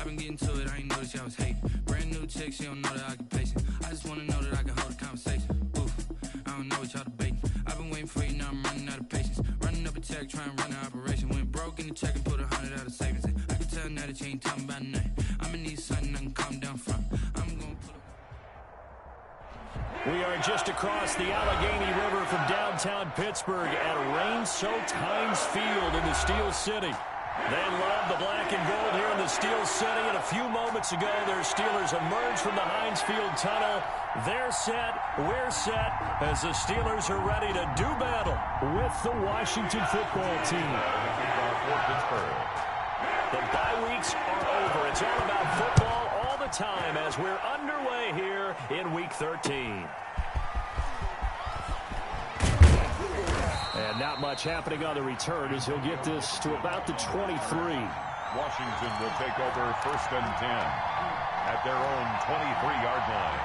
I've been getting to it, I ain't noticed y'all was hating. Brand new chick, she don't know the occupation. I just wanna know that I can hold a conversation. Oof, I don't know what y'all debating. I've been waiting for you, now I'm running out of patience. Running up a check, trying to run an operation. Went broke in the check and put 100 out of savings. I can tell now that you ain't talking about nothing. I'ma need something I can calm down from. I'm gonna put We are just across the Allegheny River from downtown Pittsburgh at rain-soaked Heinz Field in the Steel City. They love the black and gold here in the Steel City, and a few moments ago, their Steelers emerged from the Heinz Field tunnel. They're set, we're set, as the Steelers are ready to do battle with the Washington football team. The bye weeks are over. It's all about football all the time as we're underway here in Week 13. And not much happening on the return as he'll get this to about the 23. Washington will take over 1st and 10 at their own 23-yard line.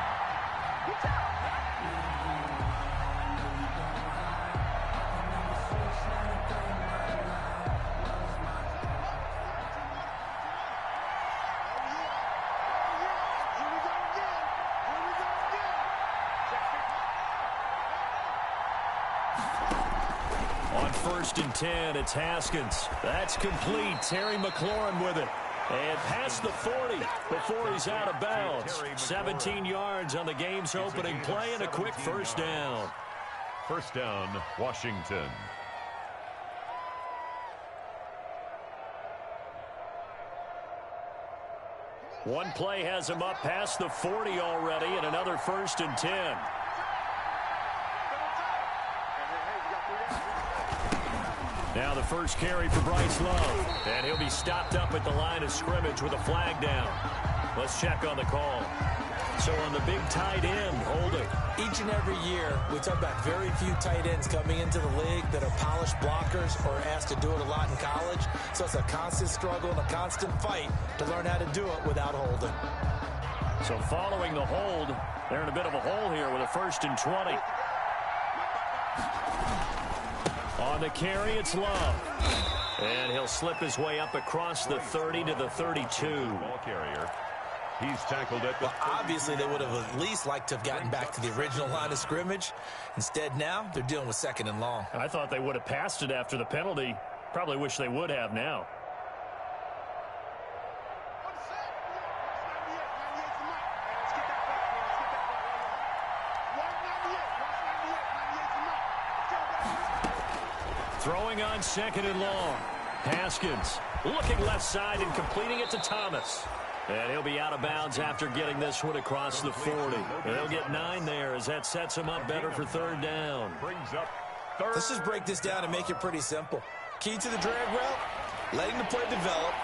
On 1st and 10, it's Haskins. That's complete. Terry McLaurin with it. And past the 40 before he's out of bounds. 17 yards on the game's opening play and a quick first down. First down, Washington. One play has him up past the 40 already, and another 1st and 10. Now the first carry for Bryce Love. And he'll be stopped up at the line of scrimmage with a flag down. Let's check on the call. So on the big tight end, holding. Each and every year, we talk about very few tight ends coming into the league that are polished blockers or asked to do it a lot in college. So it's a constant struggle and a constant fight to learn how to do it without holding. So following the hold, they're in a bit of a hole here with a 1st and 20. On the carry, it's Love. And he'll slip his way up across the 30 to the 32. Ball carrier. He's tackled at the... Well, obviously, they would have at least liked to have gotten back to the original line of scrimmage. Instead, now, they're dealing with 2nd and long. I thought they would have passed it after the penalty. Probably wish they would have now. Throwing on 2nd and long. Haskins looking left side and completing it to Thomas. And he'll be out of bounds after getting this one across the 40. And he'll get 9 there as that sets him up better for 3rd down. Brings up 3rd. Let's just break this down and make it pretty simple. Key to the drag route, letting the play develop,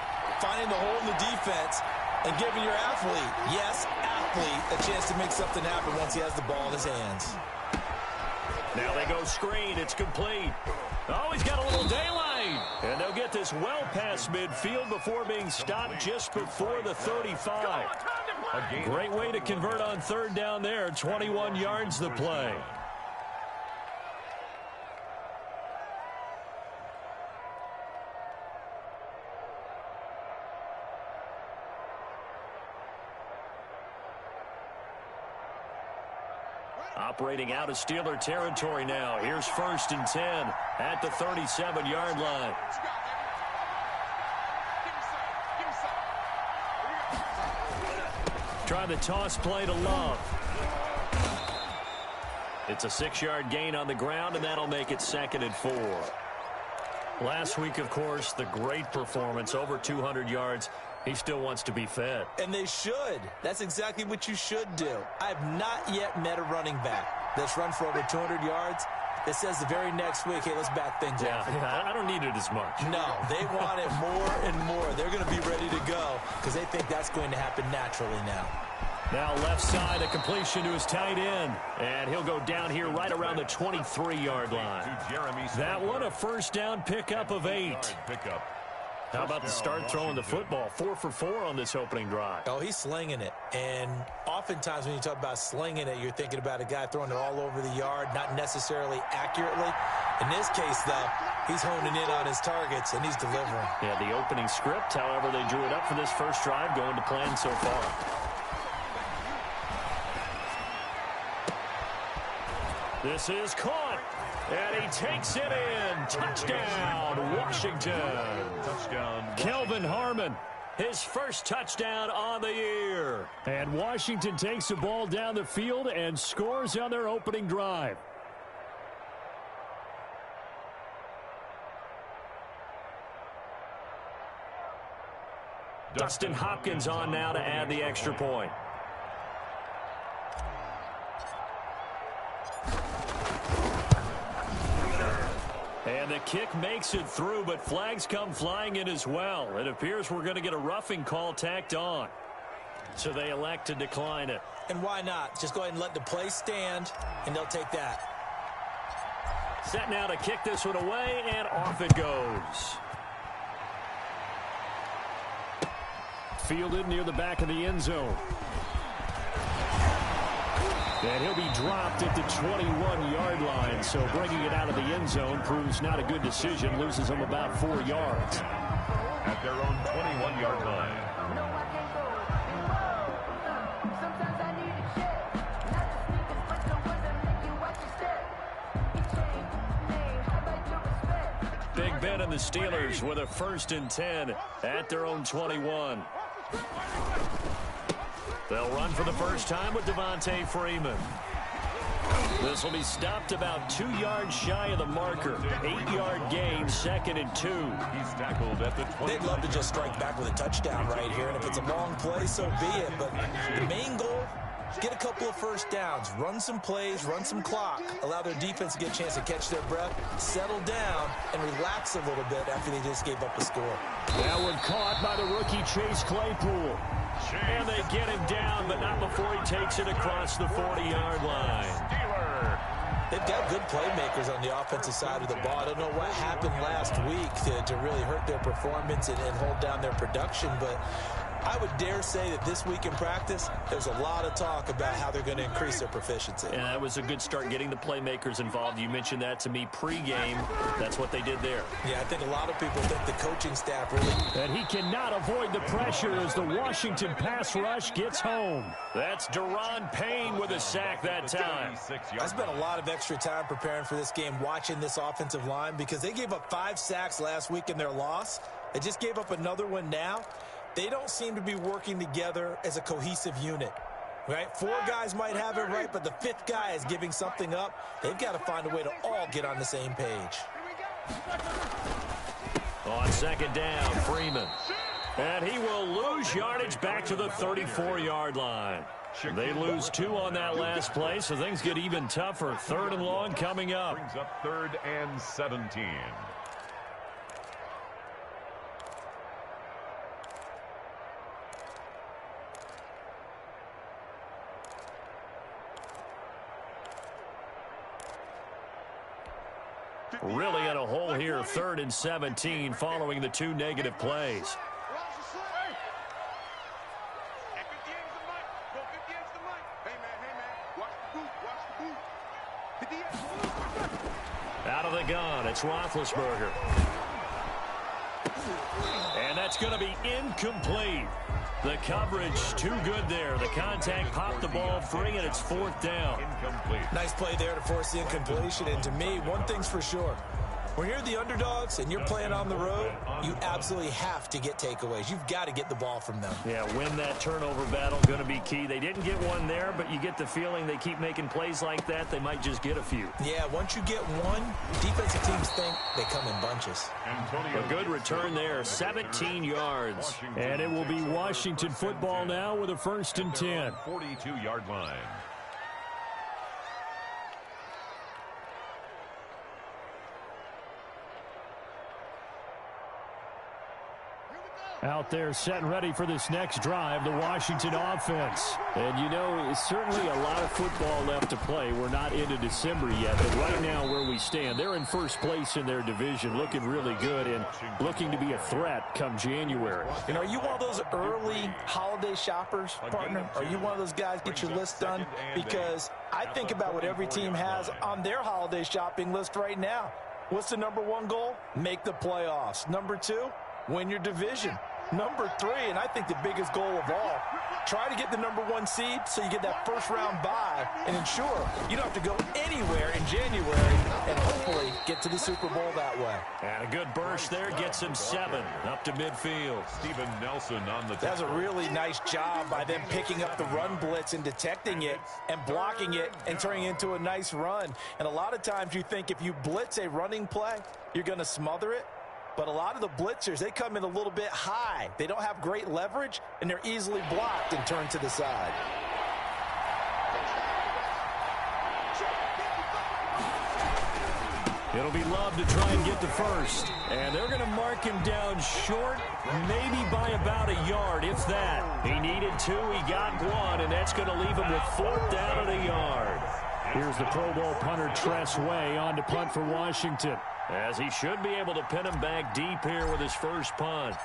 finding the hole in the defense, and giving your athlete, yes, athlete, a chance to make something happen once he has the ball in his hands. Now they go screen. It's complete. Oh, he's got a little daylight. And they'll get this well past midfield before being stopped just before the 35. Great way to convert on 3rd down there. 21 yards the play. Operating out of Steeler territory now. Here's 1st and 10 at the 37-yard line. Trying the toss play to Love. It's a 6-yard gain on the ground, and that'll make it 2nd and 4. Last week, of course, the great performance, over 200 yards. He still wants to be fed. And they should. That's exactly what you should do. I have not yet met a running back that's run for over 200 yards that says the very next week, hey, let's back things off. Yeah, I don't need it as much. No, they want it more and more. They're going to be ready to go because they think that's going to happen naturally now. Now left side, a completion to his tight end. And he'll go down here right around the 23-yard line. That one, a 1st down pickup of 8. Pickup. How about the start throwing the football? 4 for 4 on this opening drive. Oh, he's slinging it. And oftentimes when you talk about slinging it, you're thinking about a guy throwing it all over the yard, not necessarily accurately. In this case, though, he's honing in on his targets, and he's delivering. Yeah, the opening script, however, they drew it up for this first drive, going to plan so far. This is caught, and he takes it in. Touchdown, Washington. Touchdown, Kelvin Harmon, his first touchdown on the year. And Washington takes the ball down the field and scores on their opening drive. Dustin Hopkins on now to add the extra point. And the kick makes it through, but flags come flying in as well. It appears we're going to get a roughing call tacked on. So they elect to decline it. And why not? Just go ahead and let the play stand, and they'll take that. Set now to kick this one away, and off it goes. Fielded near the back of the end zone. And he'll be dropped at the 21-yard line, so bringing it out of the end zone proves not a good decision, loses him about 4 yards. At their own 21-yard line. Big Ben and the Steelers with a 1st and 10 at their own 21. They'll run for the first time with Devontae Freeman. This will be stopped about 2 yards shy of the marker. 8-yard gain, 2nd and 2. He's tackled at the 20. They'd love to just strike back with a touchdown right here, and if it's a long play, so be it. But the main goal, get a couple of first downs, run some plays, run some clock, allow their defense to get a chance to catch their breath, settle down, and relax a little bit after they just gave up a score. That one caught by the rookie Chase Claypool. And they get him down, but not before he takes it across the 40-yard line. They've got good playmakers on the offensive side of the ball. I don't know what happened last week to really hurt their performance and hold down their production, but I would dare say that this week in practice, there's a lot of talk about how they're going to increase their proficiency. And that was a good start getting the playmakers involved. You mentioned that to me pregame. That's what they did there. Yeah, I think a lot of people think the coaching staff really... And he cannot avoid the pressure as the Washington pass rush gets home. That's Deron Payne with a sack that time. I spent a lot of extra time preparing for this game, watching this offensive line, because they gave up 5 sacks last week in their loss. They just gave up another one now. They don't seem to be working together as a cohesive unit, right? 4 guys might have it right, but the 5th guy is giving something up. They've got to find a way to all get on the same page. On 2nd down, Freeman. And he will lose yardage back to the 34-yard line. They lose 2 on that last play, so things get even tougher. 3rd and long coming up. Brings up 3rd and 17. Really in a hole here, 3rd and 17 following the 2 negative plays. Out of the gun, it's Roethlisberger. And that's going to be incomplete. The coverage too good there. The contact popped the ball free, and it's 4th down. Incomplete. Nice play there to force the incompletion. And to me, one thing's for sure. When you're the underdogs and you're playing on the road, you absolutely have to get takeaways. You've got to get the ball from them. Yeah, win that turnover battle, going to be key. They didn't get one there, but you get the feeling they keep making plays like that, they might just get a few. Yeah, once you get one, defensive teams think they come in bunches. A good return there, 17 yards. And it will be Washington football now with a 1st and 10. 42-yard line. out there setting ready for this next drive, the Washington offense. And, you know, it's certainly a lot of football left to play. We're not into December yet, but right now where we stand, they're in first place in their division, looking really good and looking to be a threat come January. And are you one of those early holiday shoppers, partner? Are you one of those guys get your list done? Because I think about what every team has on their holiday shopping list right now. What's the number one goal? Make the playoffs. Number two, win your division. Number three, and I think the biggest goal of all, try to get the number one seed so you get that first round bye and ensure you don't have to go anywhere in January and hopefully get to the Super Bowl that way. And a good burst there gets him 7 up to midfield. Steven Nelson on the That's a really nice job by them picking up the run blitz and detecting it and blocking it and turning it into a nice run. And a lot of times you think if you blitz a running play, you're going to smother it. But a lot of the blitzers, they come in a little bit high. They don't have great leverage, and they're easily blocked and turned to the side. It'll be Love to try and get the first. And they're going to mark him down short, maybe by about a yard, if that. He needed 2, he got 1, and that's going to leave him with 4th down at a yard. Here's the Pro Bowl punter Tress Way on to punt for Washington, as he should be able to pin him back deep here with his first punt.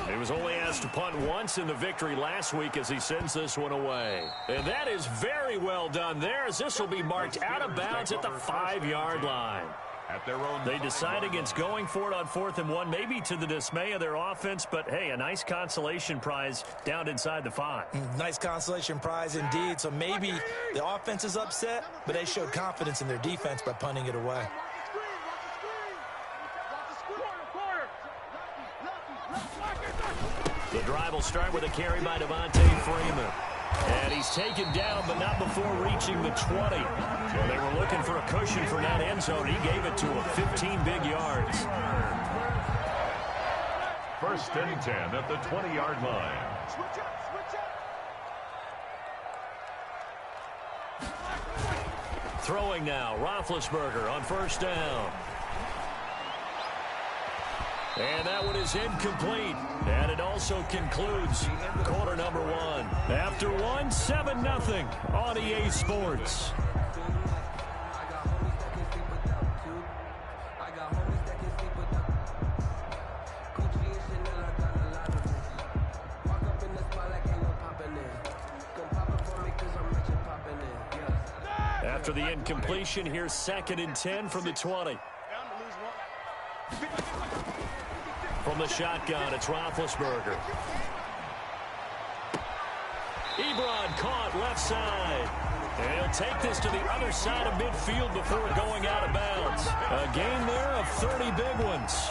He was only asked to punt once in the victory last week as he sends this one away. And that is very well done there, as this will be marked out of bounds at the 5-yard line. They decide against going for it on 4th and 1, maybe to the dismay of their offense, but hey, a nice consolation prize down inside the 5. Nice consolation prize indeed. So maybe the offense is upset, but they showed confidence in their defense by punting it away. The drive will start with a carry by Devontae Freeman. And he's taken down, but not before reaching the 20. When they were looking for a cushion for that end zone, he gave it to him. 15 big yards. 1st and 10 at the 20-yard line. Throwing now, Roethlisberger on 1st down. And that one is incomplete. And it also concludes quarter number 1. After 1, 7-0 on EA Sports. After the incompletion, here's 2nd and 10 from the 20. From the shotgun, it's Roethlisberger. Ebron caught left side. And he'll take this to the other side of midfield before going out of bounds. A gain there of 30 big ones.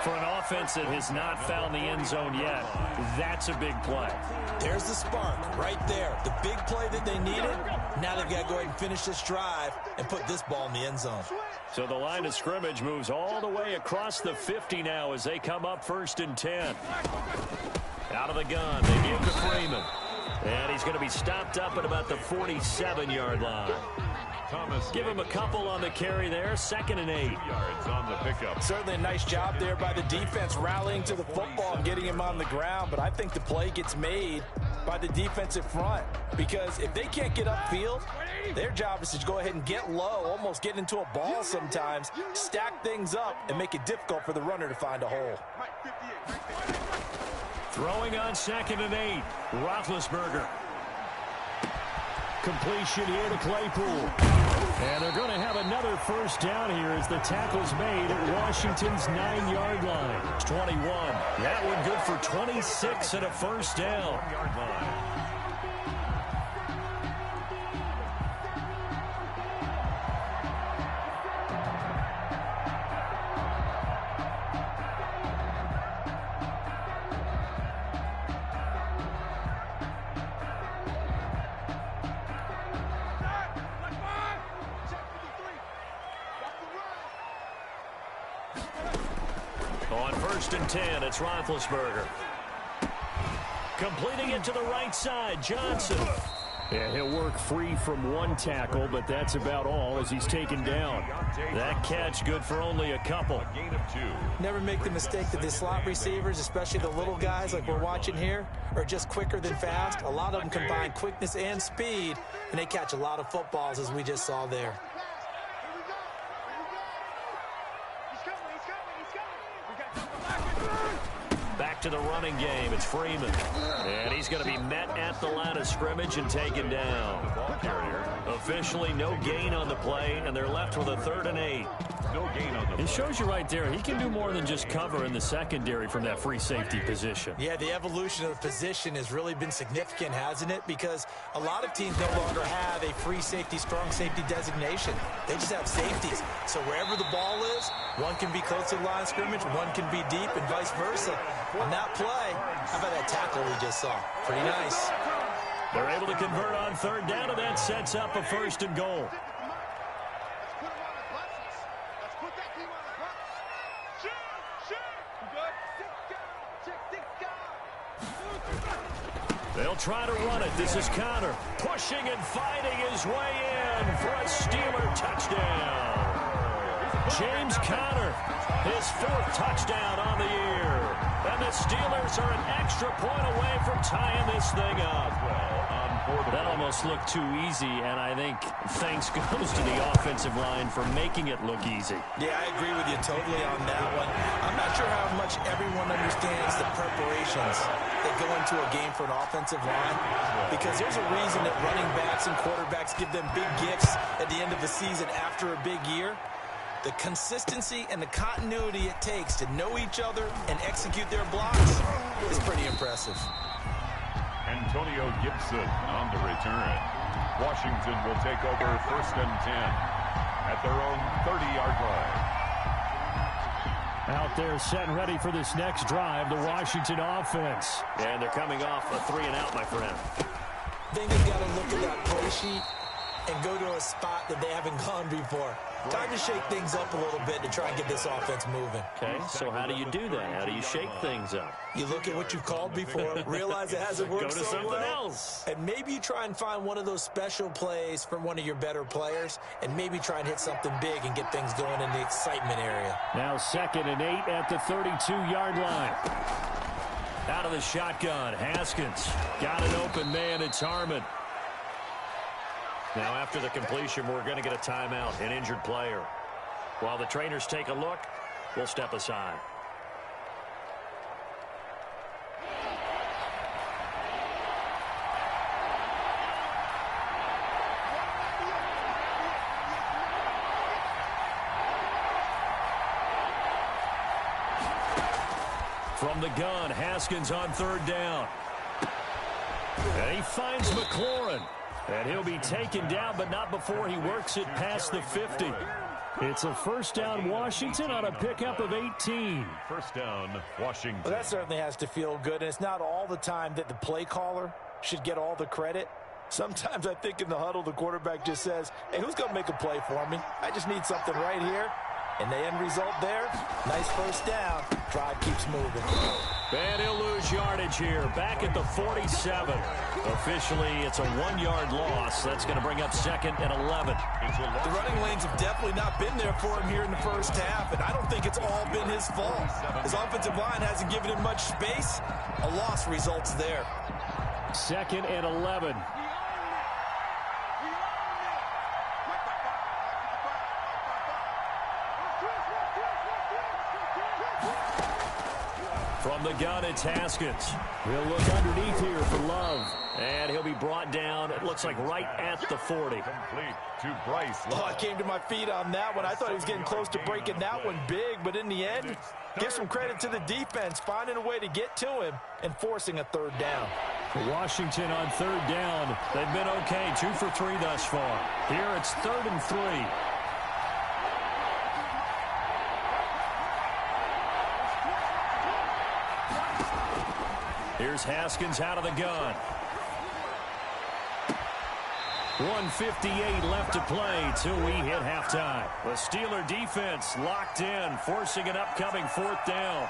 For an offense that has not found the end zone yet, that's a big play. There's the spark right there. The big play that they needed. Now they've got to go ahead and finish this drive and put this ball in the end zone. So the line of scrimmage moves all the way across the 50 now as they come up 1st and 10. Out of the gun, they give to Freeman. And he's going to be stopped up at about the 47-yard line. Give him a couple on the carry there. 2nd and 8. Yards on the pickup. Certainly a nice job there by the defense rallying to the football and getting him on the ground. But I think the play gets made by the defensive front, because if they can't get upfield, their job is to go ahead and get low, almost get into a ball sometimes, stack things up, and make it difficult for the runner to find a hole. Throwing on 2nd and 8. Roethlisberger. Completion here to Claypool. And they're going to have another 1st down here as the tackle's made at Washington's 9-yard line. It's 21. That one good for 26 and a 1st down. 1-yard line. On 1st and 10, it's Roethlisberger. Completing it to the right side, Johnson. Yeah, he'll work free from one tackle, but that's about all as he's taken down. That catch good for only a couple. Gain of 2. Never make the mistake that the slot receivers, especially the little guys like we're watching here, are just quicker than fast. A lot of them combine quickness and speed, and they catch a lot of footballs, as we just saw there. Back to the running game. It's Freeman. And he's going to be met at the line of scrimmage and taken down. Officially no gain on the play, and they're left with a 3rd and 8. No gain on the play. It shows you right there, he can do more than just cover in the secondary from that free safety position. Yeah, the evolution of the position has really been significant, hasn't it? Because a lot of teams no longer have a free safety, strong safety designation. They just have safeties. So wherever the ball is, one can be close to the line of scrimmage, one can be deep, and vice versa. On that play, how about that tackle we just saw? Pretty nice. They're able to convert on 3rd down, and that sets up a 1st and goal. They'll try to run it. This is Connor pushing and fighting his way in for a Steeler touchdown. James Conner, his 4th touchdown on the year. And the Steelers are an extra point away from tying this thing up. That almost looked too easy, and I think thanks goes to the offensive line for making it look easy. Yeah, I agree with you totally on that one. I'm not sure how much everyone understands the preparations that go into a game for an offensive line, because there's a reason that running backs and quarterbacks give them big gifts at the end of the season after a big year. The consistency and the continuity it takes to know each other and execute their blocks is pretty impressive. Antonio Gibson on the return. Washington will take over 1st and 10 at their own 30-yard line. Out there set and ready for this next drive, the Washington offense. And they're coming off a 3-and-out, my friend. I think they've got to look at that play sheet and go to a spot that they haven't gone before. Time to shake things up a little bit to try and get this offense moving. Okay, so how do you do that? How do you shake things up? You look at what you've called before, realize it hasn't worked so well. Go to something else. And maybe you try and find one of those special plays from one of your better players, and maybe try and hit something big and get things going in the excitement area. Now 2nd and 8 at the 32-yard line. Out of the shotgun, Haskins. Got an open man, it's Harmon. Now after the completion, we're going to get a timeout, an injured player. While the trainers take a look, we'll step aside. From the gun, Haskins on 3rd down. And he finds McLaurin. And he'll be taken down, but not before he works it past the 50. It's a 1st down Washington on a pickup of 18. 1st down, Washington. Well, that certainly has to feel good, and it's not all the time that the play caller should get all the credit. Sometimes I think in the huddle, the quarterback just says, hey, who's going to make a play for me? I just need something right here. And the end result there, nice 1st down. Drive keeps moving. And he'll lose yardage here. Back at the 47. Officially, it's a 1-yard loss. That's going to bring up 2nd and 11. The running lanes have definitely not been there for him here in the first half, and I don't think it's all been his fault. His offensive line hasn't given him much space. A loss results there. 2nd and 11. From the gun, it's Haskins. He'll look underneath here for Love. And he'll be brought down, it looks like right at the 40. Complete to Bryce. Oh, I came to my feet on that one. I thought he was getting close to breaking that one big, but in the end, give some credit to the defense, finding a way to get to him and forcing a 3rd down. Washington on 3rd down. They've been okay, 2 for 3 thus far. Here it's 3rd and 3. Here's Haskins out of the gun. 1:58 left to play till we hit halftime. The Steeler defense locked in, forcing an upcoming 4th down.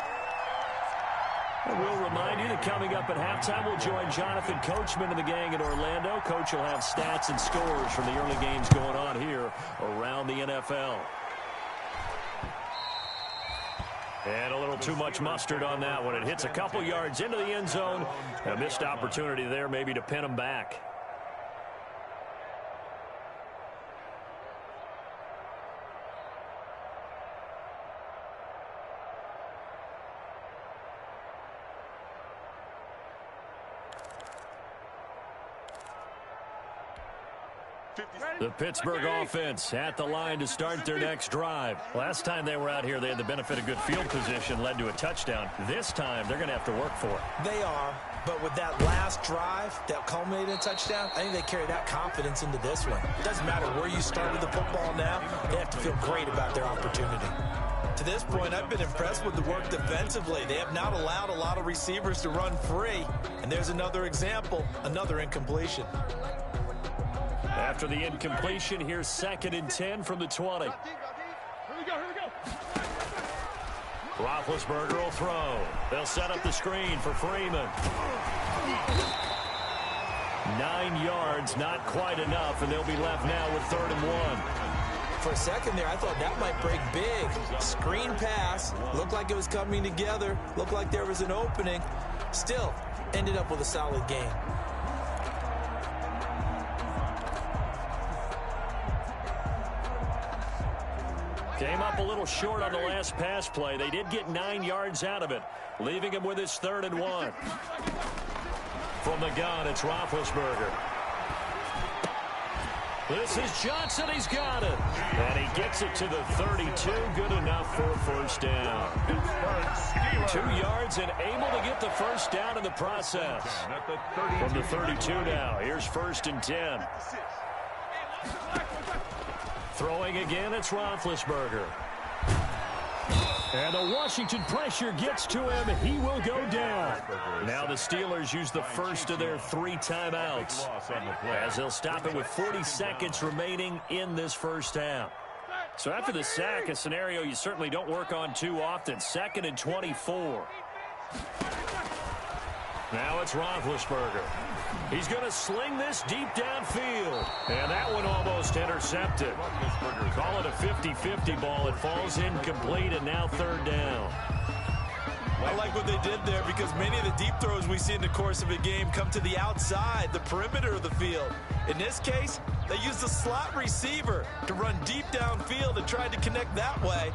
And we'll remind you that coming up at halftime, we'll join Jonathan Coachman and the gang in Orlando. Coach will have stats and scores from the early games going on here around the NFL. And a little too much mustard on that one. It hits a couple yards into the end zone. A missed opportunity there maybe to pin them back. The Pittsburgh offense at the line to start their next drive. Last time they were out here, they had the benefit of good field position, led to a touchdown. This time, they're going to have to work for it. They are, but with that last drive that culminated in a touchdown, I think they carry that confidence into this one. It doesn't matter where you start with the football now. They have to feel great about their opportunity. To this point, I've been impressed with the work defensively. They have not allowed a lot of receivers to run free. And there's another example, another incompletion. After the incompletion, here's 2nd and 10 from the 20. Here we go. Roethlisberger will throw. They'll set up the screen for Freeman. 9 yards, not quite enough, and they'll be left now with 3rd and 1. For a second there, I thought that might break big. Screen pass. Looked like it was coming together. Looked like there was an opening. Still, ended up with a solid game. Came up a little short on the last pass play. They did get 9 yards out of it, leaving him with his 3rd and 1. From the gun, it's Roethlisberger. This is Johnson. He's got it. And he gets it to the 32. Good enough for a first down. 2 yards and able to get the first down in the process. From the 32 now. Here's 1st and 10. Throwing again, it's Roethlisberger. And the Washington pressure gets to him. He will go down. Now the Steelers use the first of their 3 timeouts, as they'll stop it with 40 seconds remaining in this first half. So after the sack, a scenario you certainly don't work on too often. 2nd and 24. Now it's Roethlisberger. He's going to sling this deep downfield. And that one almost intercepted. Call it a 50-50 ball. It falls incomplete, and now 3rd down. I like what they did there because many of the deep throws we see in the course of a game come to the outside, the perimeter of the field. In this case, they used the slot receiver to run deep downfield and tried to connect that way.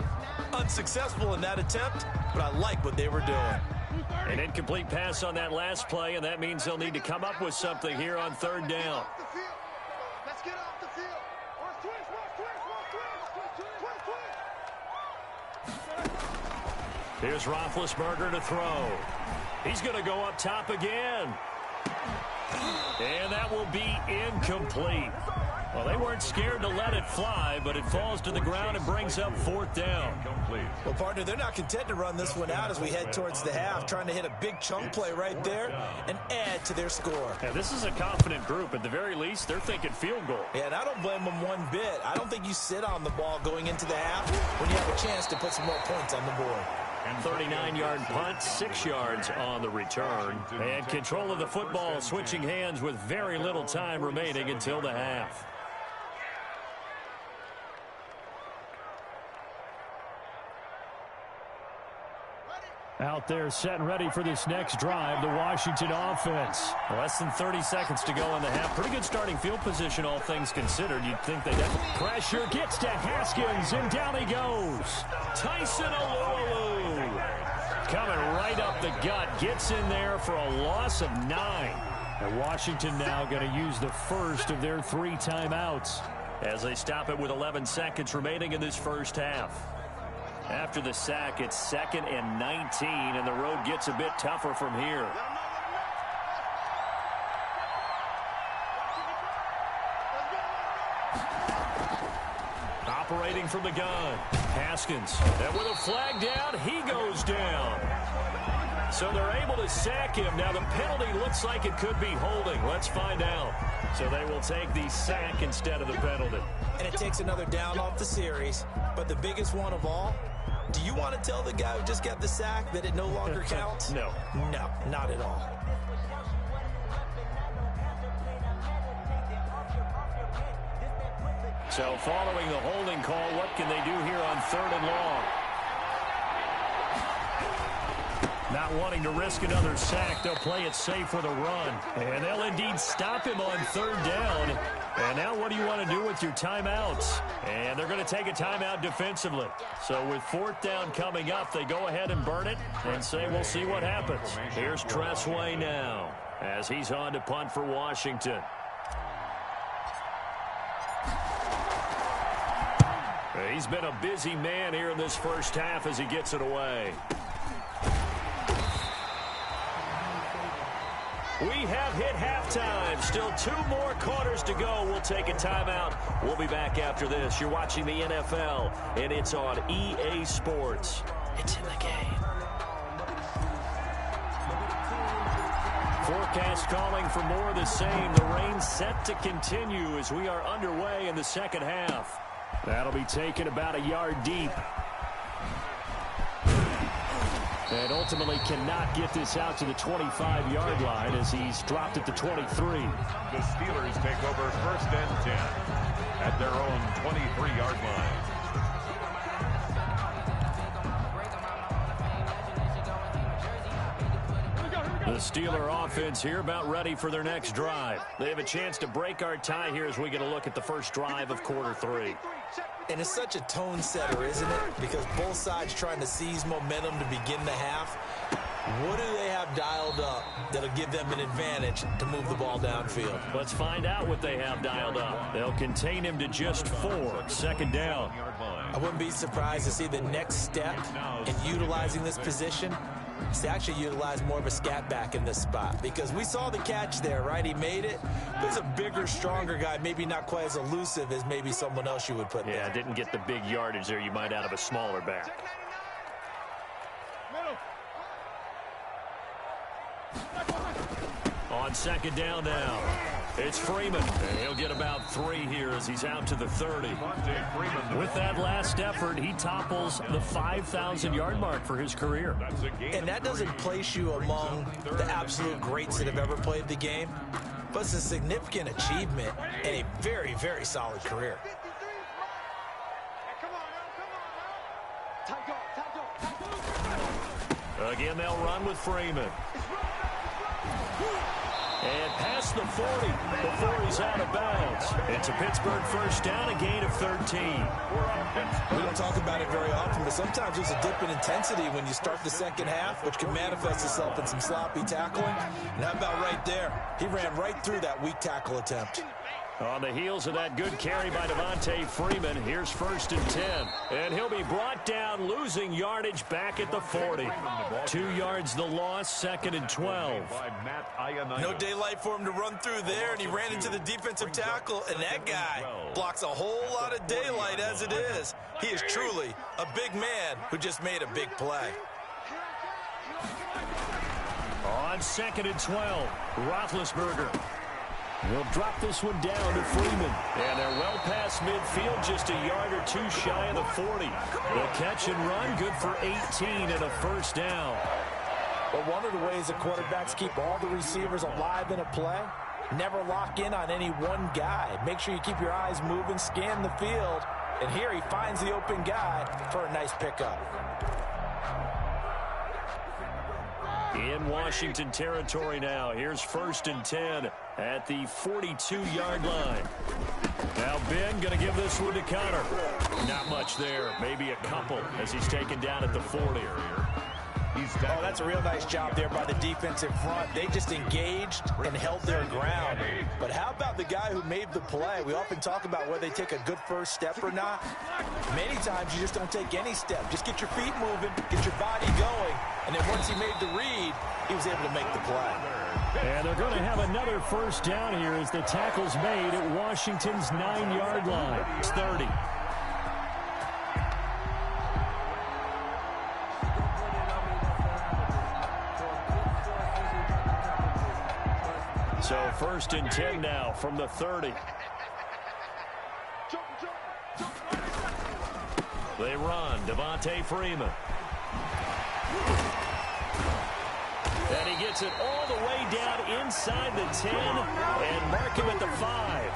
Unsuccessful in that attempt, but I like what they were doing. An incomplete pass on that last play, and that means they'll need to come up with something here on 3rd down. Let's get off the field. Here's Roethlisberger to throw. He's going to go up top again. And that will be incomplete. Well, they weren't scared to let it fly, but it falls to the ground and brings up 4th down. Well, partner, they're not content to run this one out as we head towards the half, trying to hit a big chunk play right there and add to their score. Yeah, this is a confident group. At the very least, they're thinking field goal. Yeah, and I don't blame them one bit. I don't think you sit on the ball going into the half when you have a chance to put some more points on the board. 39-yard punt, 6 yards on the return. And control of the football switching hands with very little time remaining until the half. Out there set and ready for this next drive, the Washington offense. Less than 30 seconds to go in the half. Pretty good starting field position, all things considered. You'd think they definitely... Pressure gets to Haskins, and down he goes. Tyson Alualu coming right up the gut. Gets in there for a loss of 9. And Washington now going to use the first of their 3 timeouts as they stop it with 11 seconds remaining in this first half. After the sack, it's 2nd and 19, and the road gets a bit tougher from here. Operating from the gun, Haskins. And with a flag down, he goes down. So they're able to sack him. Now the penalty looks like it could be holding. Let's find out. So they will take the sack instead of the penalty. And it takes another down off the series. But the biggest one of all, Do you want to tell the guy who just got the sack that it no longer counts? No. No, not at all. So following the holding call, what can they do here on 3rd and long? Not wanting to risk another sack, they'll play it safe with a run. And they'll indeed stop him on 3rd down. And now what do you want to do with your timeouts? And they're going to take a timeout defensively. So with 4th down coming up, they go ahead and burn it and say we'll see what happens. Here's Tressway now as he's on to punt for Washington. He's been a busy man here in this first half as he gets it away. We have hit halftime. Still 2 more quarters to go. We'll take a timeout. We'll be back after this. You're watching the NFL, and it's on EA Sports. It's in the game. Forecast calling for more of the same. The rain set to continue as we are underway in the second half. That'll be taken about a yard deep. And ultimately cannot get this out to the 25-yard line as he's dropped at the 23. The Steelers take over 1st and 10 at their own 23-yard line. The Steeler offense here about ready for their next drive. They have a chance to break our tie here as we get a look at the first drive of quarter 3. And it's such a tone setter, isn't it? Because both sides trying to seize momentum to begin the half. What do they have dialed up that'll give them an advantage to move the ball downfield? Let's find out what they have dialed up. They'll contain him to just 4. 2nd down. I wouldn't be surprised to see the next step in utilizing this position is to actually utilize more of a scat back in this spot. Because we saw the catch there, right? He made it. There's a bigger, stronger guy, maybe not quite as elusive as maybe someone else you would put there. Yeah, didn't get the big yardage there you might out of a smaller back. On 2nd down now, it's Freeman. And he'll get about 3 here as he's out to the 30. With that last effort, he topples the 5,000-yard mark for his career. And that doesn't place you among the absolute greats that have ever played the game, but it's a significant achievement and a very, very solid career. Again, they'll run with Freeman. And past the 40 before he's out of bounds. It's a Pittsburgh 1st down, a gain of 13. We don't talk about it very often, but sometimes there's a dip in intensity when you start the second half, which can manifest itself in some sloppy tackling. And how about right there? He ran right through that weak tackle attempt. On the heels of that good carry by Devontae Freeman, here's 1st and 10. And he'll be brought down, losing yardage back at the 40. 2 yards the loss, 2nd and 12. No daylight for him to run through there, and he ran into the defensive tackle, and that guy blocks a whole lot of daylight as it is. He is truly a big man who just made a big play. On 2nd and 12, Roethlisberger. We'll drop this one down to Freeman. And they're well past midfield, just a yard or 2 shy of the 40. The catch and run, good for 18 and a 1st down. But one of the ways the quarterbacks keep all the receivers alive in a play, never lock in on any one guy. Make sure you keep your eyes moving, scan the field. And here he finds the open guy for a nice pickup. In Washington territory now. Here's 1st and 10 at the 42-yard line. Now Ben going to give this one to Connor. Not much there. Maybe a couple as he's taken down at the 40. Oh, that's a real nice job there by the defensive front. They just engaged and held their ground. But how about the guy who made the play? We often talk about whether they take a good first step or not. Many times you just don't take any step. Just get your feet moving, get your body going, and then once he made the read, he was able to make the play. And they're going to have another 1st down here as the tackle's made at Washington's 9-yard line. It's 30. So 1st and 10 now from the 30. They run. Devontae Freeman. And he gets it all the way down inside the 10 and mark him at the 5.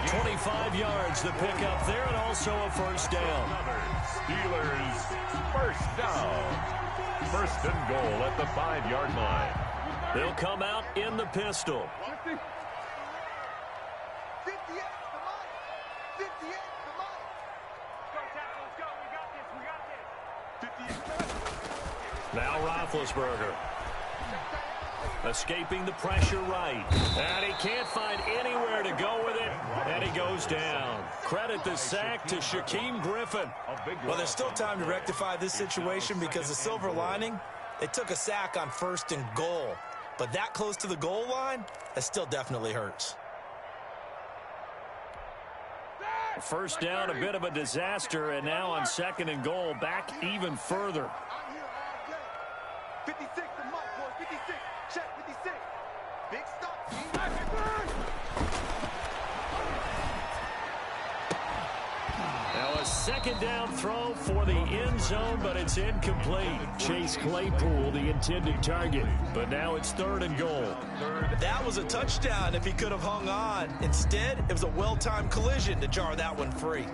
25 yards to pick up there and also a first down. Steelers first down. 1st and goal at the 5-yard line. They'll come out in the pistol. 58, come on. 58, come on. Let's go, we got this. Now Roethlisberger. Escaping the pressure right. And he can't find anywhere to go with it. And he goes down. Credit the sack to Shaquem Griffin. Well, there's still time to rectify this situation because the silver lining, they took a sack on 1st and goal. But that close to the goal line, that still definitely hurts. First down, a bit of a disaster. And now on 2nd and goal, back even further. I'm here all day. 56, the mic, boys. 56. Check 56. Big stop, team. Now a 2nd down throw for the end zone, but it's incomplete. Chase Claypool, the intended target. But now it's 3rd and goal. That was a touchdown if he could have hung on. Instead, it was a well-timed collision to jar that one free.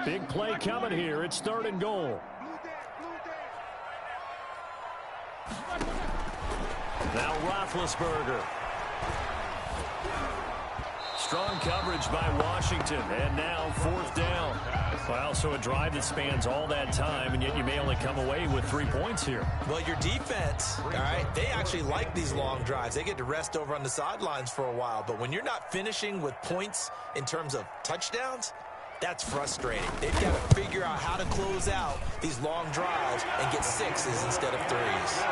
Big play coming here. It's 3rd and goal. Now Roethlisberger. Strong coverage by Washington. And now 4th down. Well, so a drive that spans all that time, and yet you may only come away with 3 points here. Well, your defense, all right, they actually like these long drives. They get to rest over on the sidelines for a while. But when you're not finishing with points in terms of touchdowns, that's frustrating. They've got to figure out how to close out these long drives and get 6s instead of 3s.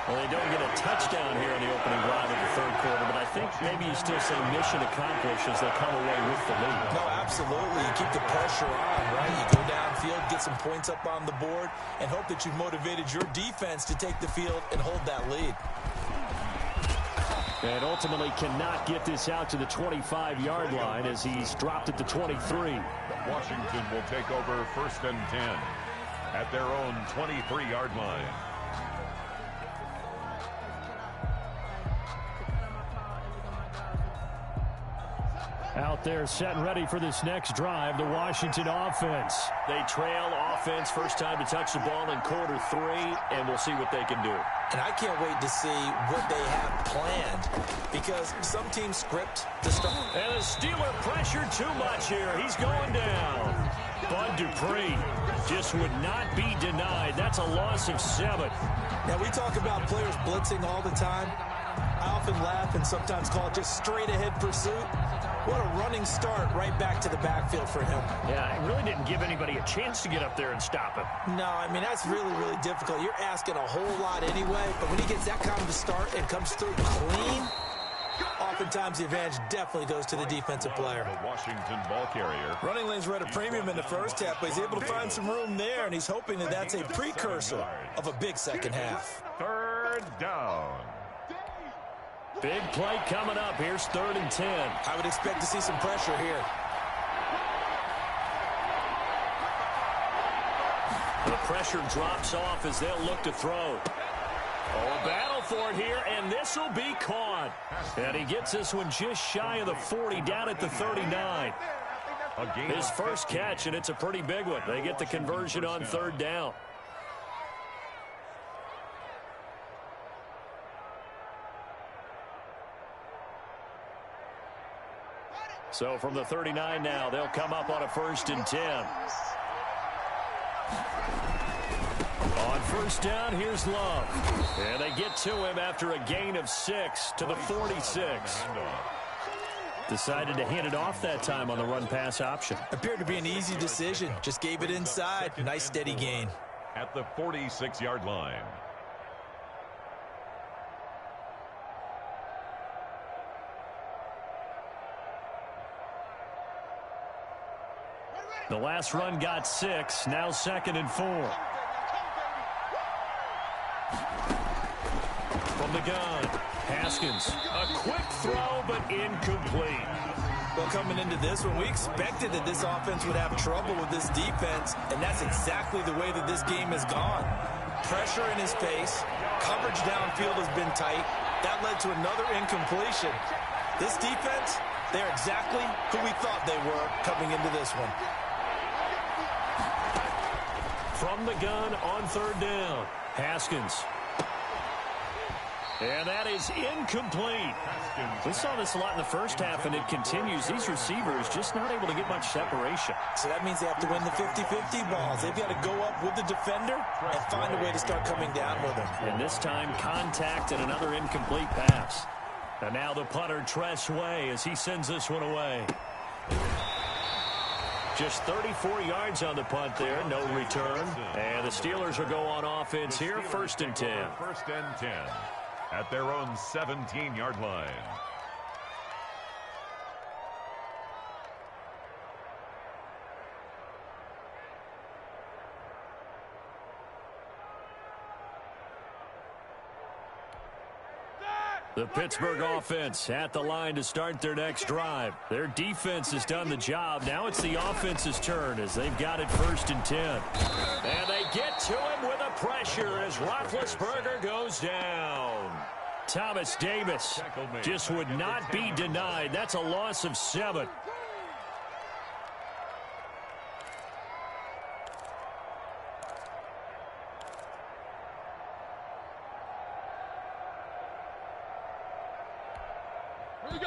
Well, they don't get a touchdown here in the opening drive of the 3rd quarter, but I think maybe you still say mission accomplished as they come away with the lead. No, absolutely. You keep the pressure on, right? You go downfield, get some points up on the board, and hope that you've motivated your defense to take the field and hold that lead. And ultimately cannot get this out to the 25-yard line as he's dropped it to 23. Washington will take over 1st and 10 at their own 23-yard line. Out there set and ready for this next drive, the Washington offense. They trail offense, first time to touch the ball in quarter 3, and we'll see what they can do. And I can't wait to see what they have planned because some teams script the start. And the Steeler pressure too much here. He's going down. Bud Dupree just would not be denied. That's a loss of 7. Now, we talk about players blitzing all the time. I often laugh and sometimes call it just straight-ahead pursuit. What a running start right back to the backfield for him. Yeah, it really didn't give anybody a chance to get up there and stop him. No, I mean, that's really, really difficult. You're asking a whole lot anyway, but when he gets that kind of a start and comes through clean, oftentimes the advantage definitely goes to the defensive player. The Washington ball carrier. Running lanes were at a premium in the first half, but he's able to find some room there, and he's hoping that that's a precursor of a big second half. 3rd down. Big play coming up. Here's 3rd and 10. I would expect to see some pressure here. The pressure drops off as they'll look to throw. Oh, a battle for it here, and this will be caught. And he gets this one just shy of the 40, down at the 39. His first catch, and it's a pretty big one. They get the conversion on 3rd down. So from the 39 now, they'll come up on a 1st and 10. On 1st down, here's Love. And they get to him after a gain of 6 to the 46. Decided to hand it off that time on the run-pass option. Appeared to be an easy decision. Just gave it inside. Nice steady gain. At the 46-yard line. The last run got 6. Now 2nd and 4. From the gun, Haskins. A quick throw, but incomplete. Well, coming into this one, we expected that this offense would have trouble with this defense, and that's exactly the way that this game has gone. Pressure in his face. Coverage downfield has been tight. That led to another incompletion. This defense, they're exactly who we thought they were coming into this one. From the gun on 3rd down, Haskins. And that is incomplete. We saw this a lot in the first half, and it continues. These receivers just not able to get much separation. So that means they have to win the 50-50 balls. They've got to go up with the defender and find a way to start coming down with him. And this time, contact and another incomplete pass. And now the punter, Tress Way, as he sends this one away. Just 34 yards on the punt there, no return. And the Steelers will go on offense here, 1st and 10. 1st and 10 at their own 17-yard line. The Pittsburgh offense at the line to start their next drive. Their defense has done the job. Now it's the offense's turn as they've got it 1st and 10. And they get to him with a pressure as Roethlisberger goes down. Thomas Davis just would not be denied. That's a loss of 7.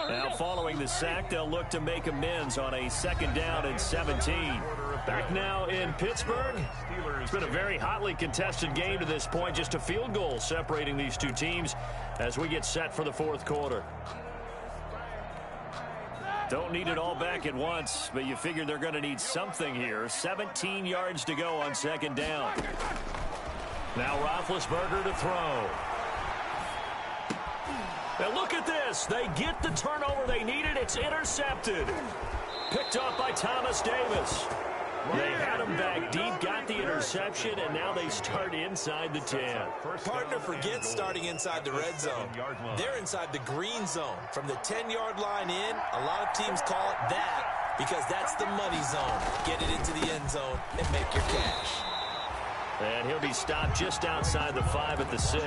Now following the sack, they'll look to make amends on a 2nd down and 17. Back now in Pittsburgh. It's been a very hotly contested game to this point. Just a field goal separating these two teams as we get set for the 4th quarter. Don't need it all back at once, but you figure they're going to need something here. 17 yards to go on 2nd down. Now Roethlisberger to throw. Now look at this. They get the turnover they needed. It's intercepted. Picked off by Thomas Davis. They had him back deep, got the interception, and now they start inside the 10. Partner forgets starting inside the red zone. They're inside the green zone. From the 10-yard line in, a lot of teams call it that because that's the money zone. Get it into the end zone and make your cash. And he'll be stopped just outside the 5 at the 6.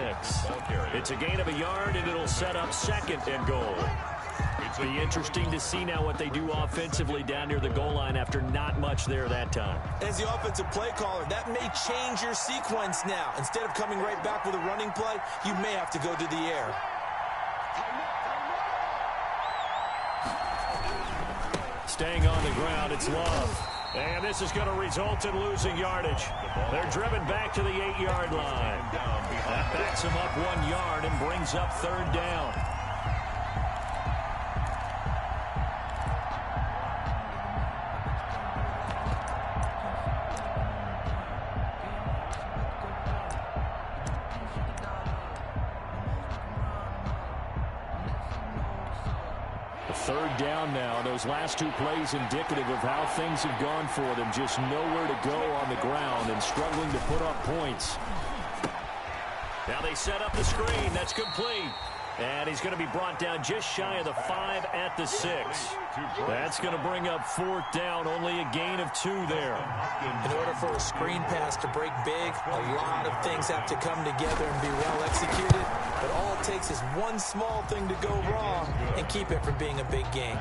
It's a gain of a yard, and it'll set up 2nd and goal. It'll be interesting to see now what they do offensively down near the goal line after not much there that time. As the offensive play caller, that may change your sequence now. Instead of coming right back with a running play, you may have to go to the air. Staying on the ground, it's Love. And this is going to result in losing yardage. They're driven back to the 8-yard line. That backs them up 1 yard and brings up 3rd down. Third down now. Those last 2 plays indicative of how things have gone for them. Just nowhere to go on the ground and struggling to put up points. Now they set up the screen. That's complete. And he's going to be brought down just shy of the 5 at the 6. That's going to bring up 4th down. Only a gain of 2 there. In order for a screen pass to break big, a lot of things have to come together and be well executed. But all it takes is one small thing to go wrong and keep it from being a big game.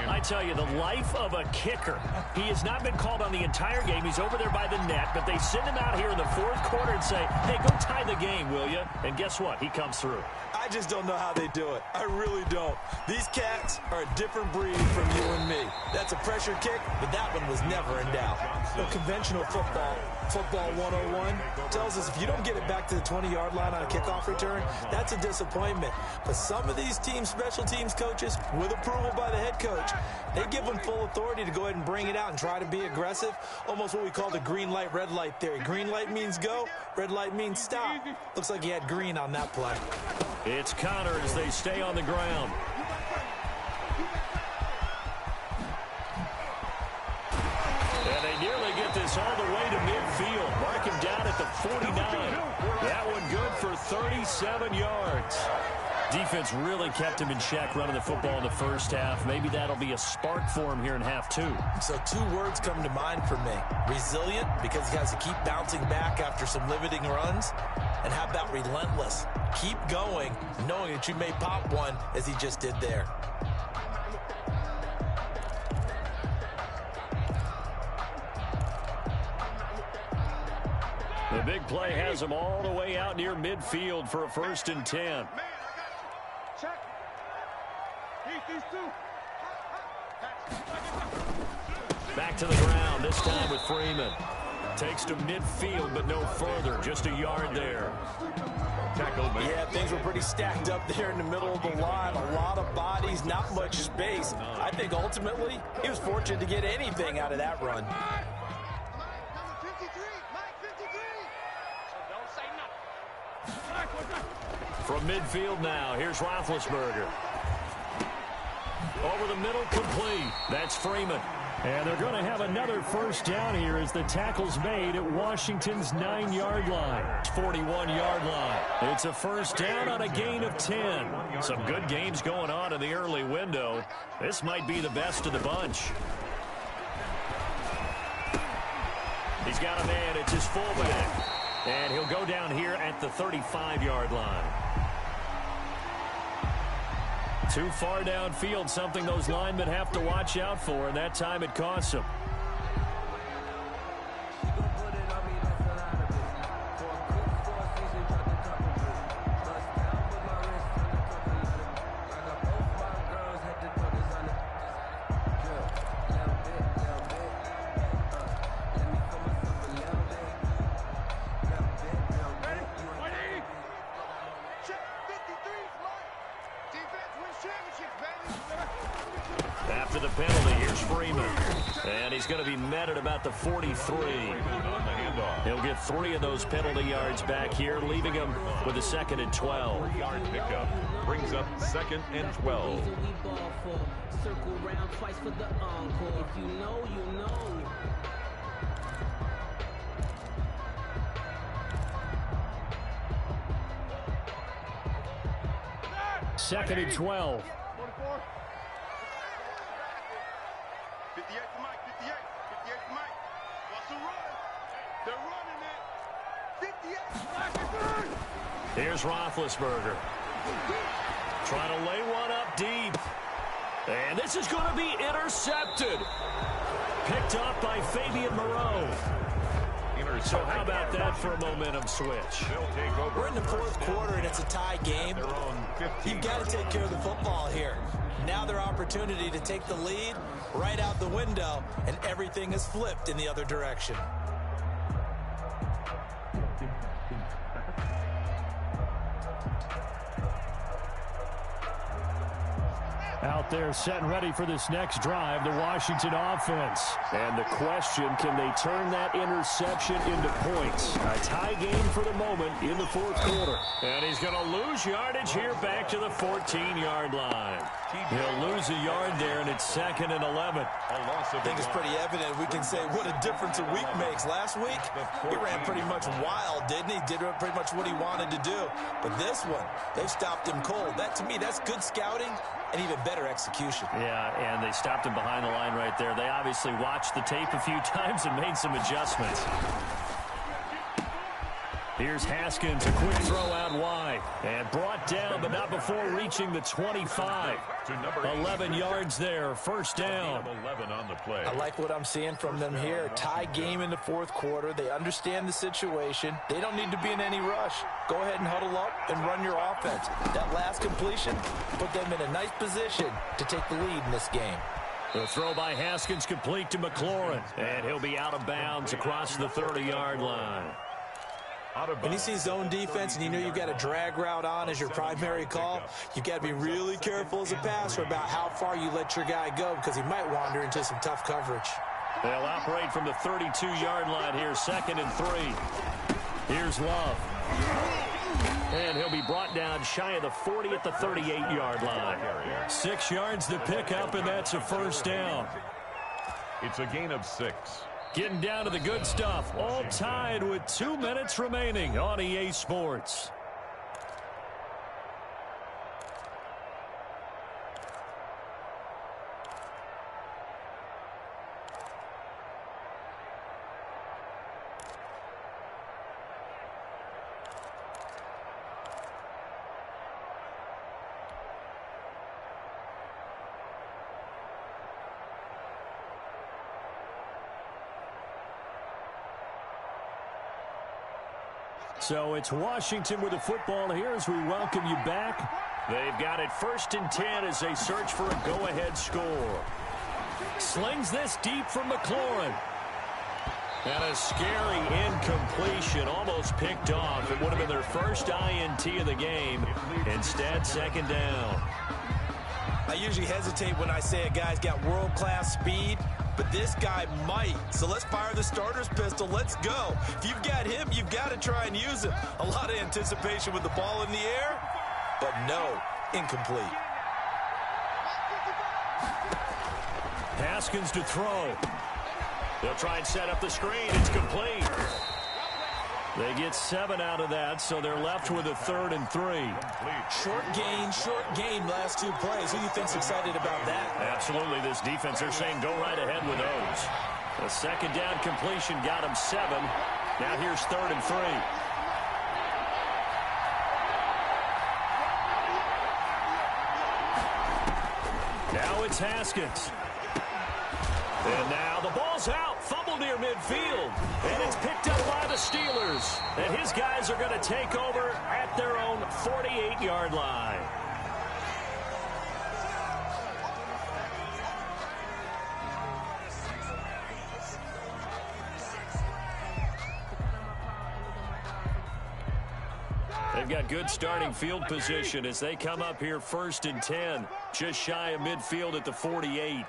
I tell you, the life of a kicker. He has not been called on the entire game. He's over there by the net, but they send him out here in the 4th quarter and say, hey, go tie the game, will you? And guess what? He comes through. I just don't know how they do it. I really don't. These cats are a different breed from you and me. That's a pressure kick, but that one was never in doubt. But conventional football 101, tells us if you don't get it back to the 20-yard line on a kickoff return, that's a disappointment. But some of these teams, special teams coaches, with approval by the head coach, they give them full authority to go ahead and bring it out and try to be aggressive. Almost what we call the green light, red light theory. Green light means go, red light means stop. Looks like he had green on that play. It's Connor as they stay on the ground. 49. That one good for 37 yards. Defense really kept him in check running the football in the first half. Maybe that'll be a spark for him here in half two. So 2 words come to mind for me. Resilient, because he has to keep bouncing back after some limiting runs. And how about relentless? Keep going, knowing that you may pop one as he just did there. The big play has him all the way out near midfield for a 1st and 10. Check. These 2. Back to the ground, this time with Freeman. Takes to midfield, but no further. Just a yard there. Tackle made. Yeah, things were pretty stacked up there in the middle of the line. A lot of bodies, not much space. I think ultimately he was fortunate to get anything out of that run. From midfield now, here's Roethlisberger. Over the middle, complete. That's Freeman. And they're going to have another first down here as the tackle's made at Washington's 9-yard line. 41-yard line. It's a first down on a gain of 10. Some good games going on in the early window. This might be the best of the bunch. He's got a man. It's his fullback. And he'll go down here at the 35-yard line. Too far downfield, something those linemen have to watch out for, and that time it costs them. After the penalty, here's Freeman. And he's going to be met at about the 43. He'll get 3 of those penalty yards back here, leaving him with a 2nd and 12. Yard pickup brings up 2nd and 12. Circle round twice for the encore. If you know, you know. 2nd and 12. 58 to Mike, 58 to Mike. What's the run? They're running it. 58. Here's Roethlisberger. Trying to lay one up deep. And this is going to be intercepted. Picked up by Fabian Moreau. So how about that for a momentum switch? We're in the 4th quarter, and it's a tie game. You've got to take care of the football here. Now their opportunity to take the lead right out the window, and everything is flipped in the other direction. Out there set and ready for this next drive, the Washington offense. And the question, can they turn that interception into points? A tie game for the moment in the 4th quarter. And he's going to lose yardage here back to the 14-yard line. He'll lose a yard there, and it's 2nd and 11. I think it's pretty evident. We can say what a difference a week makes. Last week, he ran pretty much wild, didn't he? Did pretty much what he wanted to do. But this one, they stopped him cold. That, to me, that's good scouting and even better execution. Yeah, and they stopped him behind the line right there. They obviously watched the tape a few times and made some adjustments. Here's Haskins, a quick throw out wide. And brought down, but not before reaching the 25. 11 yards there, first down. 11 on the play. I like what I'm seeing from them here. Tie game in the 4th quarter. They understand the situation. They don't need to be in any rush. Go ahead and huddle up and run your offense. That last completion put them in a nice position to take the lead in this game. The throw by Haskins complete to McLaurin. And he'll be out of bounds across the 30-yard line. When you see zone defense and you know you've got a drag route on as your primary call, you've got to be really careful as a passer about how far you let your guy go because he might wander into some tough coverage. They'll operate from the 32-yard line here, 2nd and 3. Here's Love. And he'll be brought down shy of the 40 at the 38-yard line. 6 yards to pick up, and that's a first down. It's a gain of 6. Getting down to the good stuff. All tied with 2 minutes remaining on EA Sports. So it's Washington with the football here as we welcome you back. They've got it 1st and 10 as they search for a go-ahead score. Slings this deep from McLaurin. And a scary incompletion, almost picked off. It would have been their first INT of the game. Instead, 2nd down. I usually hesitate when I say a guy's got world-class speed, but this guy might. So let's fire the starter's pistol. Let's go. If you've got him, you've got to try and use him. A lot of anticipation with the ball in the air, but no, incomplete. Haskins to throw. They'll try and set up the screen. It's complete. They get 7 out of that, so they're left with a 3rd and 3. Short gain, last 2 plays. Who do you think's excited about that? Absolutely, this defense, they're saying go right ahead with those. The 2nd down completion got them 7. Now here's 3rd and 3. Now it's Haskins. And now the ball's out. Fumble near midfield. And it's picked up by the Steelers. And his guys are going to take over at their own 48-yard line. They've got good starting field position as they come up here 1st and 10. Just shy of midfield at the 48.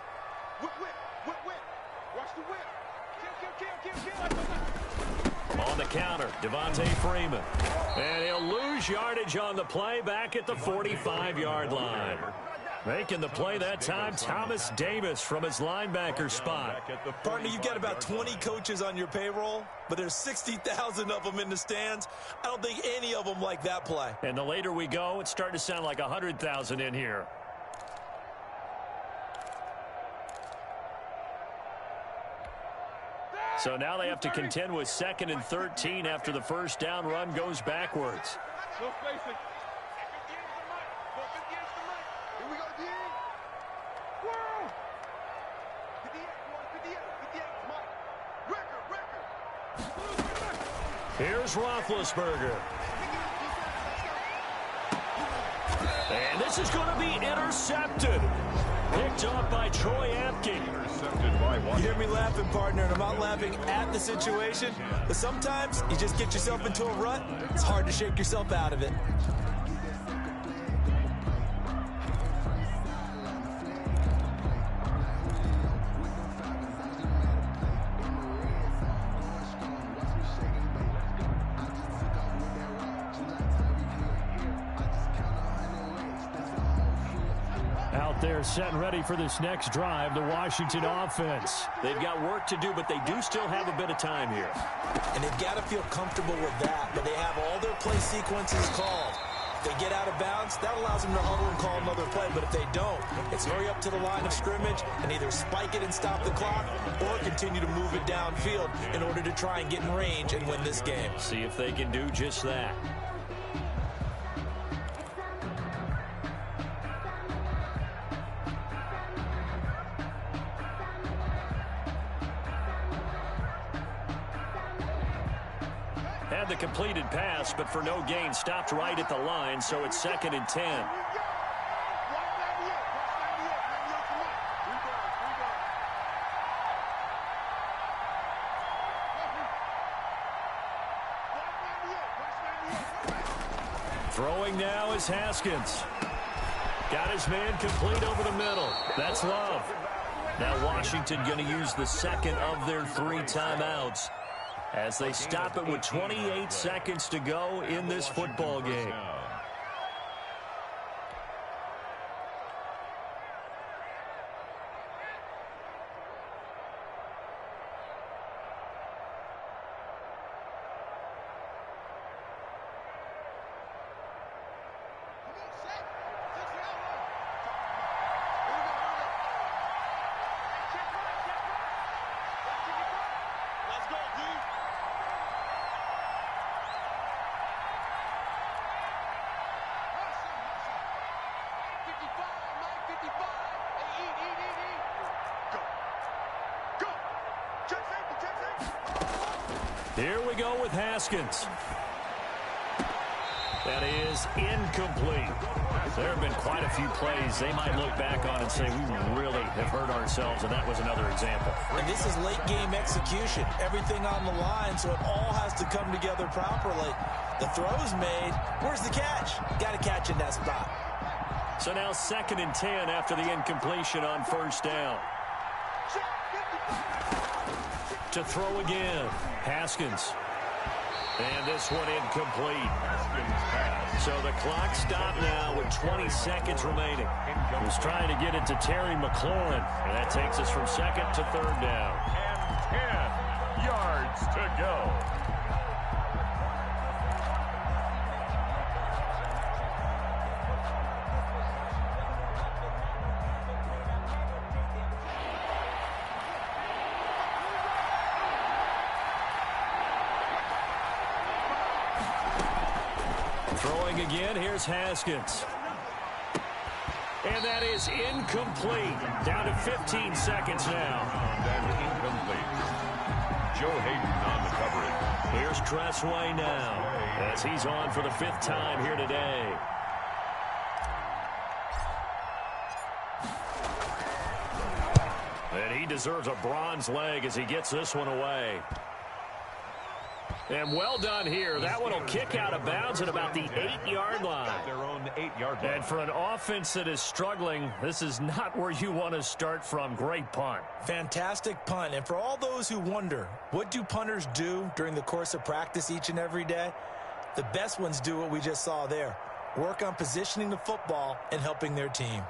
On the counter, Devontae Freeman. And he'll lose yardage on the play back at the 45-yard line. Making the play that time, Thomas Davis from his linebacker spot. Partner, you've got about 20 coaches on your payroll, but there's 60,000 of them in the stands. I don't think any of them like that play. And the later we go, it's starting to sound like 100,000 in here. So now they have to contend with 2nd and 13 after the 1st down run goes backwards. Here's Roethlisberger. And this is going to be intercepted. Picked off by Troy Apke. You hear me laughing, partner, and I'm not laughing at the situation, but sometimes you just get yourself into a rut. It's hard to shake yourself out of it. They're set and ready for this next drive, the Washington offense. They've got work to do, but they do still have a bit of time here. And they've got to feel comfortable with that, but they have all their play sequences called. If they get out of bounds, that allows them to huddle and call another play, but if they don't, it's hurry up to the line of scrimmage and either spike it and stop the clock or continue to move it downfield in order to try and get in range and win this game. See if they can do just that. The completed pass, but for no gain, stopped right at the line, so it's 2nd and 10. Throwing now is Haskins. Got his man complete over the middle. That's Love. Now Washington going to use the 2nd of their 3 timeouts as they stop it with 28 seconds to go in this football game. Here we go with Haskins. That is incomplete. There have been quite a few plays they might look back on and say, we really have hurt ourselves, and that was another example. And this is late-game execution. Everything on the line, so it all has to come together properly. The throw's made. Where's the catch? Got to catch in that spot. So now 2nd and 10 after the incompletion on 1st down. To throw again, Haskins. And this one incomplete. So the clock stopped now with 20 seconds remaining. He was trying to get it to Terry McLaurin. And that takes us from 2nd to 3rd down. And 10 yards to go. Throwing again, here's Haskins. And that is incomplete. Down to 15 seconds now. And incomplete. Joe Hayden on the coverage. Here's Tressway now, as he's on for the 5th time here today. And he deserves a bronze leg as he gets this one away. And well done here. That one will kick out of bounds at about the 8-yard line. Their own 8-yard line. And for an offense that is struggling, this is not where you want to start from. Great punt. Fantastic punt. And for all those who wonder, what do punters do during the course of practice each and every day? The best ones do what we just saw there. Work on positioning the football and helping their team.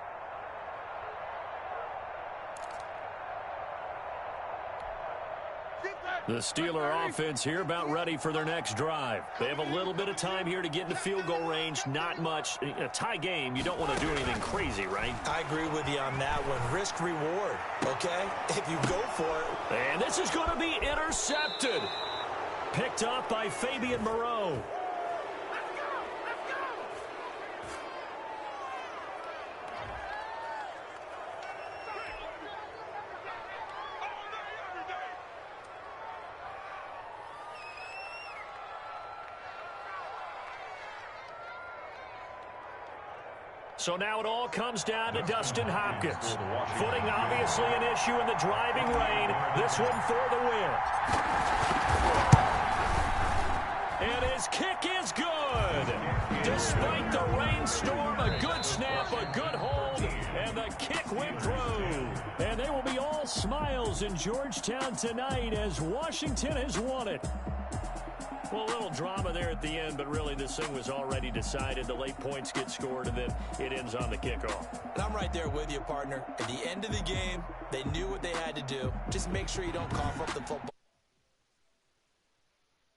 The Steeler offense here about ready for their next drive. They have a little bit of time here to get into field goal range. Not much. A tie game, you don't want to do anything crazy, right? I agree with you on that one. Risk reward, okay? If you go for it. And this is going to be intercepted. Picked up by Fabian Moreau. So now it all comes down to Dustin Hopkins. Footing obviously an issue in the driving rain. This one for the win. And his kick is good. Despite the rainstorm, a good snap, a good hold, and the kick went through. And they will be all smiles in Georgetown tonight as Washington has won it. Well, a little drama there at the end, but really this thing was already decided. The late points get scored, and then it ends on the kickoff. And I'm right there with you, partner. At the end of the game, they knew what they had to do. Just make sure you don't cough up the football.